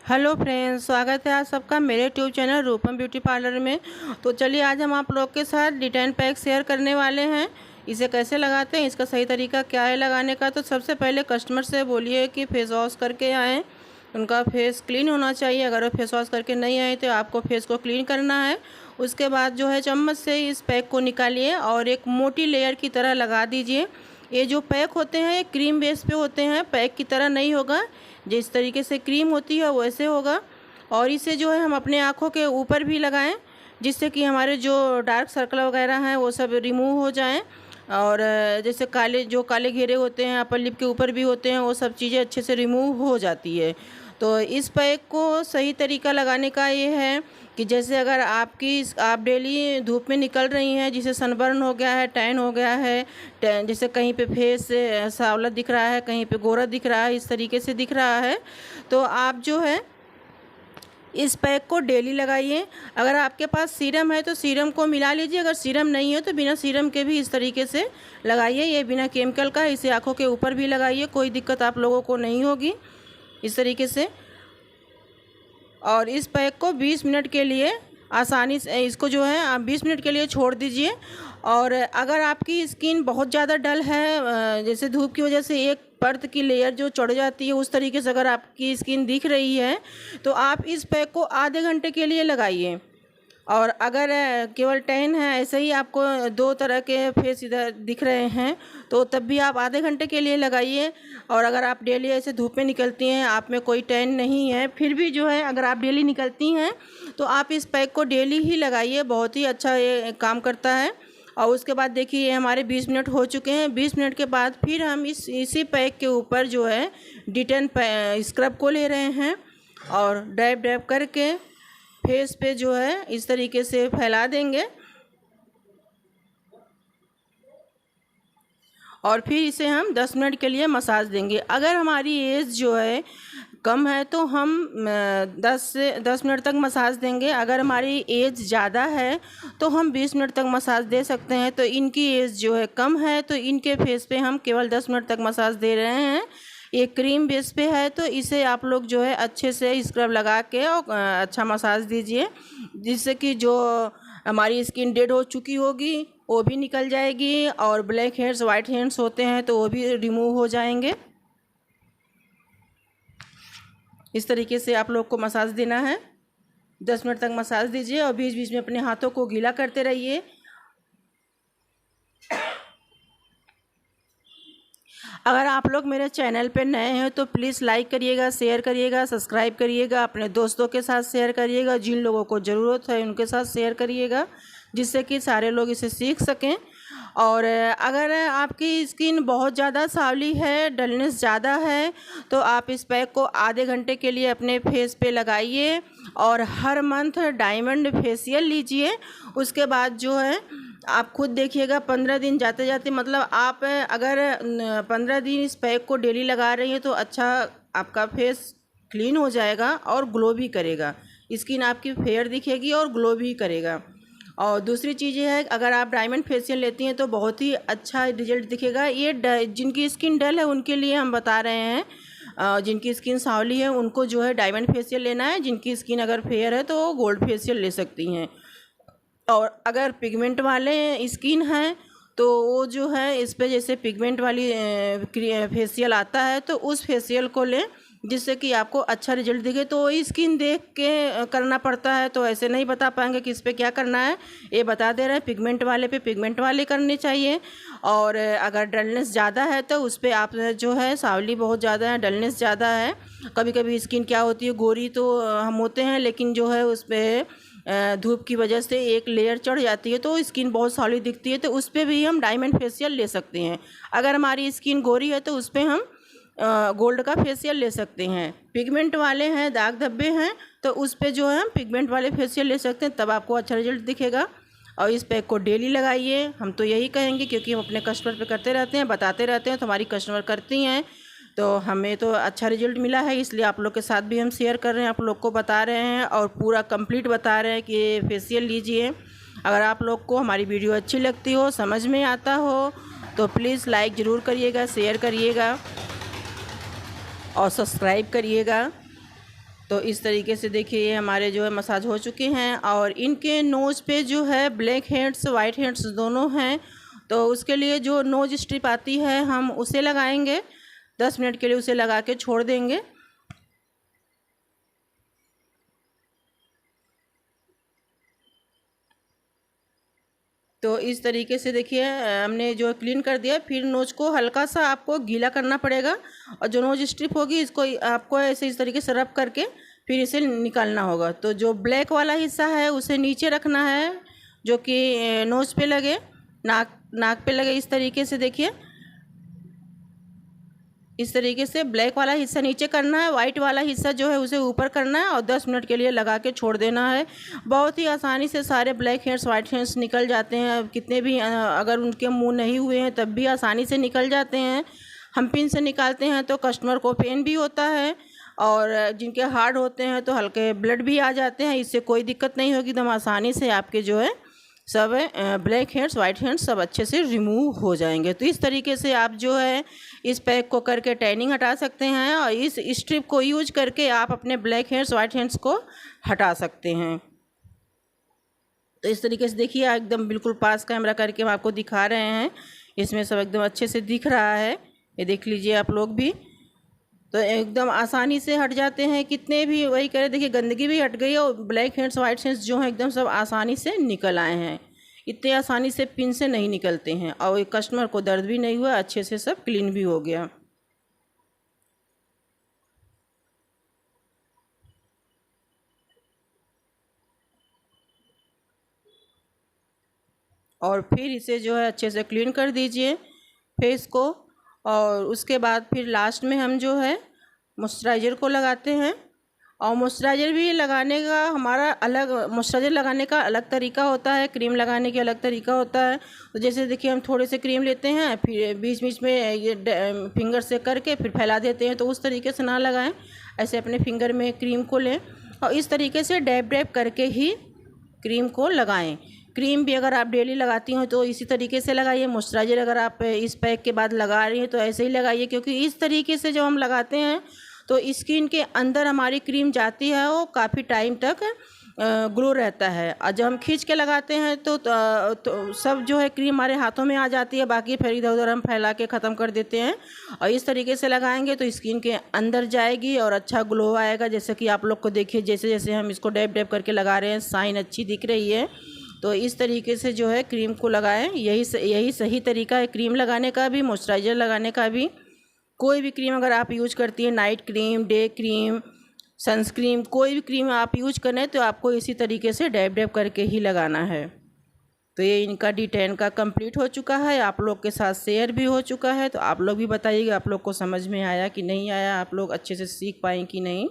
Hello friends, स्वागत है आप सबका मेरे यूट्यूब चैनल रूपम ब्यूटी पार्लर में। तो चलिए आज हम आप लोग के साथ डिटेन पैक शेयर करने वाले हैं। इसे कैसे लगाते हैं, इसका सही तरीका क्या है लगाने का। तो सबसे पहले कस्टमर से बोलिए कि फेस वॉश करके आएँ, उनका फेस क्लीन होना चाहिए। अगर वो फेस वॉश करके नहीं आए तो आपको फेस को क्लीन करना है। उसके बाद जो है चम्मच से इस पैक को निकालिए और एक मोटी लेयर की तरह लगा दीजिए। ये जो पैक होते हैं ये क्रीम बेस पे होते हैं, पैक की तरह नहीं होगा। जिस तरीके से क्रीम होती है वैसे होगा। और इसे जो है हम अपने आँखों के ऊपर भी लगाएं, जिससे कि हमारे जो डार्क सर्कल वगैरह हैं वो सब रिमूव हो जाएं। और जैसे काले घेरे होते हैं अपर लिप के ऊपर भी होते हैं, वो सब चीज़ें अच्छे से रिमूव हो जाती है। तो इस पैक को सही तरीका लगाने का ये है कि जैसे अगर आप डेली धूप में निकल रही हैं, जिसे सनबर्न हो गया है, टैन हो गया है, जैसे कहीं पे फेस सांवला दिख रहा है, कहीं पे गोरा दिख रहा है, इस तरीके से दिख रहा है, तो आप जो है इस पैक को डेली लगाइए। अगर आपके पास सीरम है तो सीरम को मिला लीजिए, अगर सीरम नहीं है तो बिना सीरम के भी इस तरीके से लगाइए। ये बिना केमिकल का, इसे आँखों के ऊपर भी लगाइए, कोई दिक्कत आप लोगों को नहीं होगी इस तरीके से। और इस पैक को 20 मिनट के लिए आसानी से इसको जो है आप 20 मिनट के लिए छोड़ दीजिए। और अगर आपकी स्किन बहुत ज़्यादा डल है, जैसे धूप की वजह से एक परत की लेयर जो चढ़ जाती है, उस तरीके से अगर आपकी स्किन दिख रही है तो आप इस पैक को आधे घंटे के लिए लगाइए। और अगर केवल टैन है, ऐसे ही आपको दो तरह के फेस इधर दिख रहे हैं, तो तब भी आप आधे घंटे के लिए लगाइए। और अगर आप डेली ऐसे धूप में निकलती हैं, आप में कोई टैन नहीं है, फिर भी जो है अगर आप डेली निकलती हैं तो आप इस पैक को डेली ही लगाइए, बहुत ही अच्छा ये काम करता है। और उसके बाद देखिए ये हमारे 20 मिनट हो चुके हैं। 20 मिनट के बाद फिर हम इसी पैक के ऊपर जो है डिटेन स्क्रब को ले रहे हैं और डैब डैब करके फेस पे जो है इस तरीके से फैला देंगे। और फिर इसे हम 10 मिनट के लिए मसाज देंगे। अगर हमारी एज जो है कम है तो हम 10 मिनट तक मसाज देंगे। अगर हमारी एज ज़्यादा है तो हम 20 मिनट तक मसाज दे सकते हैं। तो इनकी एज जो है कम है तो इनके फेस पे हम केवल 10 मिनट तक मसाज दे रहे हैं। ये क्रीम बेस पे है तो इसे आप लोग जो है अच्छे से स्क्रब लगा के और अच्छा मसाज दीजिए, जिससे कि जो हमारी स्किन डेड हो चुकी होगी वो भी निकल जाएगी और ब्लैक हेड्स वाइट हेड्स होते हैं तो वो भी रिमूव हो जाएंगे। इस तरीके से आप लोग को मसाज देना है। 10 मिनट तक मसाज दीजिए और बीच बीच में अपने हाथों को गीला करते रहिए। अगर आप लोग मेरे चैनल पे नए हैं तो प्लीज़ लाइक करिएगा, शेयर करिएगा, सब्सक्राइब करिएगा, अपने दोस्तों के साथ शेयर करिएगा, जिन लोगों को ज़रूरत है उनके साथ शेयर करिएगा, जिससे कि सारे लोग इसे सीख सकें। और अगर आपकी स्किन बहुत ज़्यादा सांवली है, डलनेस ज़्यादा है, तो आप इस पैक को आधे घंटे के लिए अपने फेस पे लगाइए और हर मंथ डायमंड फेशियल लीजिए। उसके बाद जो है आप खुद देखिएगा 15 दिन जाते जाते, मतलब आप अगर 15 दिन इस पैक को डेली लगा रही हैं तो अच्छा आपका फेस क्लीन हो जाएगा और ग्लो भी करेगा। स्किन आपकी फेयर दिखेगी और ग्लो भी करेगा। और दूसरी चीज़ ये है, अगर आप डायमंड फेशियल लेती हैं तो बहुत ही अच्छा रिजल्ट दिखेगा। ये जिनकी स्किन डल है उनके लिए हम बता रहे हैं। जिनकी स्किन सांवली है उनको जो है डायमंड फेशियल लेना है। जिनकी स्किन अगर फेयर है तो वो गोल्ड फेशियल ले सकती हैं। और अगर पिगमेंट वाले स्किन हैं तो वो जो है इस पे जैसे पिगमेंट वाली फेशियल आता है तो उस फेशियल को लें, जिससे कि आपको अच्छा रिजल्ट दिखे। तो स्किन देख के करना पड़ता है, तो ऐसे नहीं बता पाएंगे कि इस पे क्या करना है। ये बता दे रहे हैं पिगमेंट वाले पे पिगमेंट वाले करने चाहिए। और अगर डलनेस ज़्यादा है तो उस पर आप जो है सांवली बहुत ज़्यादा है, डलनेस ज़्यादा है, कभी कभी स्किन क्या होती है गोरी तो हम होते हैं, लेकिन जो है उस पर धूप की वजह से एक लेयर चढ़ जाती है तो स्किन बहुत सॉलिड दिखती है, तो उस पर भी हम डायमंड फेशियल ले सकते हैं। अगर हमारी स्किन गोरी है तो उस पर हम गोल्ड का फेशियल ले सकते हैं। पिगमेंट वाले हैं, दाग धब्बे हैं, तो उस पर जो है हम पिगमेंट वाले फेशियल ले सकते हैं, तब आपको अच्छा रिजल्ट दिखेगा। और इस पैक को डेली लगाइए, हम तो यही कहेंगे, क्योंकि हम अपने कस्टमर पे करते रहते हैं, बताते रहते हैं, तो हमारी कस्टमर करती हैं तो हमें तो अच्छा रिजल्ट मिला है, इसलिए आप लोग के साथ भी हम शेयर कर रहे हैं, आप लोग को बता रहे हैं और पूरा कंप्लीट बता रहे हैं कि फेशियल लीजिए। अगर आप लोग को हमारी वीडियो अच्छी लगती हो, समझ में आता हो, तो प्लीज़ लाइक ज़रूर करिएगा, शेयर करिएगा और सब्सक्राइब करिएगा। तो इस तरीके से देखिए ये हमारे जो है मसाज हो चुके हैं। और इनके नोज़ पे जो है ब्लैक हेड्स वाइट हेड्स दोनों हैं, तो उसके लिए जो नोज स्ट्रिप आती है हम उसे लगाएंगे। 10 मिनट के लिए उसे लगा के छोड़ देंगे। तो इस तरीके से देखिए हमने जो क्लीन कर दिया। फिर नोज को हल्का सा आपको गीला करना पड़ेगा और जो नोज स्ट्रिप होगी इसको आपको ऐसे इस तरीके से रब करके फिर इसे निकालना होगा। तो जो ब्लैक वाला हिस्सा है उसे नीचे रखना है, जो कि नोज पे लगे, नाक पे लगे। इस तरीके से देखिए, इस तरीके से ब्लैक वाला हिस्सा नीचे करना है, वाइट वाला हिस्सा जो है उसे ऊपर करना है और 10 मिनट के लिए लगा के छोड़ देना है। बहुत ही आसानी से सारे ब्लैक हेड्स वाइट हेड्स निकल जाते हैं। कितने भी अगर उनके मुंह नहीं हुए हैं तब भी आसानी से निकल जाते हैं। हम पिन से निकालते हैं तो कस्टमर को पेन भी होता है, और जिनके हार्ड होते हैं तो हल्के ब्लड भी आ जाते हैं। इससे कोई दिक्कत नहीं होगी, एकदम आसानी से आपके जो है सब ब्लैक हेड्स वाइट हेड्स सब अच्छे से रिमूव हो जाएंगे। तो इस तरीके से आप जो है इस पैक को करके टैनिंग हटा सकते हैं और इस स्ट्रिप को यूज करके आप अपने ब्लैक हेड्स वाइट हेड्स को हटा सकते हैं। तो इस तरीके से देखिए एकदम बिल्कुल पास कैमरा करके हम आपको दिखा रहे हैं। इसमें सब एकदम अच्छे से दिख रहा है, ये देख लीजिए आप लोग भी। तो एकदम आसानी से हट जाते हैं कितने भी, वही कह रहे देखिए गंदगी भी हट गई और ब्लैक हेड्स वाइट हेड्स जो हैं एकदम सब आसानी से निकल आए हैं। इतने आसानी से पिन से नहीं निकलते हैं और कस्टमर को दर्द भी नहीं हुआ, अच्छे से सब क्लीन भी हो गया। और फिर इसे जो है अच्छे से क्लीन कर दीजिए फेस को। और उसके बाद फिर लास्ट में हम जो है मॉइस्चराइज़र को लगाते हैं। और मॉइस्चराइज़र भी लगाने का हमारा अलग, मॉइस्चराइज़र लगाने का अलग तरीका होता है, क्रीम लगाने का अलग तरीका होता है। तो जैसे देखिए हम थोड़े से क्रीम लेते हैं, फिर बीच बीच में ये फिंगर से करके फिर फैला देते हैं। तो उस तरीके से ना लगाएं, ऐसे अपने फिंगर में क्रीम को लें और इस तरीके से डैब डैब करके ही क्रीम को लगाएं। क्रीम भी अगर आप डेली लगाती हो तो इसी तरीके से लगाइए। मॉइस्चराइज़र अगर आप इस पैक के बाद लगा रही हैं तो ऐसे ही लगाइए, क्योंकि इस तरीके से जब हम लगाते हैं तो स्किन के अंदर हमारी क्रीम जाती है, वो काफ़ी टाइम तक ग्लो रहता है। और जब हम खींच के लगाते हैं तो सब जो है क्रीम हमारे हाथों में आ जाती है, बाकी फिर इधर उधर हम फैला के ख़त्म कर देते हैं। और इस तरीके से लगाएंगे तो स्किन के अंदर जाएगी और अच्छा ग्लो आएगा। जैसे कि आप लोग को देखिए, जैसे जैसे हम इसको डैब डैब करके लगा रहे हैं साइन अच्छी दिख रही है। तो इस तरीके से जो है क्रीम को लगाएं, यही सही तरीका है क्रीम लगाने का भी, मॉइस्चराइज़र लगाने का भी। कोई भी क्रीम अगर आप यूज करती हैं, night cream, day cream, sunscreen, कोई भी क्रीम आप यूज करें तो आपको इसी तरीके से डैब डैब करके ही लगाना है। तो ये इनका D10 का कंप्लीट हो चुका है, आप लोग के साथ शेयर भी हो चुका है। तो आप लोग भी बताइएगा आप लोग को समझ में आया कि नहीं आया, आप लोग अच्छे से सीख पाएँ कि नहीं।